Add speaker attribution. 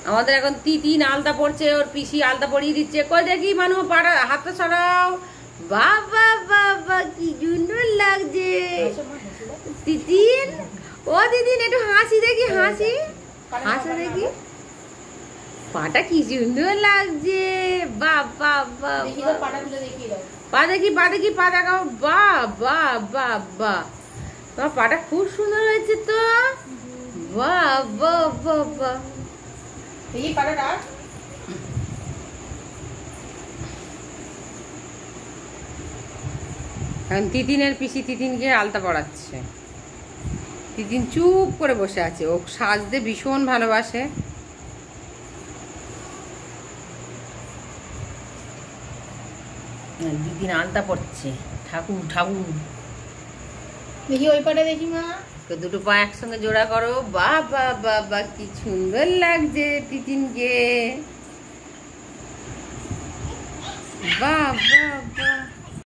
Speaker 1: আমাদের এখন তিতিন আলতা পড়ছে, ওর পিসি আলতা পরিয়ে দিচ্ছে। কই দেখি মানু পাড়া হাতটা সরাও। বাবা বাবা কি সুন্দর লাগছে তিতিন। ও দিদিন একটু হাসি দেখি, হাসি হাসা দেখি, পাটা কি সুন্দর লাগছে। বাবা বাবা পা দেখি, পা দেখি, পা দেখাও। বাবা বাবা তোমার পাটা খুব সুন্দর হয়েছে তো। বাবা বাবা
Speaker 2: এই পাটাটা
Speaker 1: এখন তিতিনের পিসি তিতিনকে আলতা পড়াচ্ছে। তিতিন চুপ করে বসে আছে, ও সাজতে ভীষণ ভালোবাসে। তিতিন আলতা পড়ছে। ঠাকুর ঠাকুর
Speaker 2: দেখি ওই পাটা দেখি মা।
Speaker 1: দুটো পা একসঙ্গে জোড়া করো। বাবা বাবা কি সুন্দর লাগছে তিতিনকে। বাবা বাবা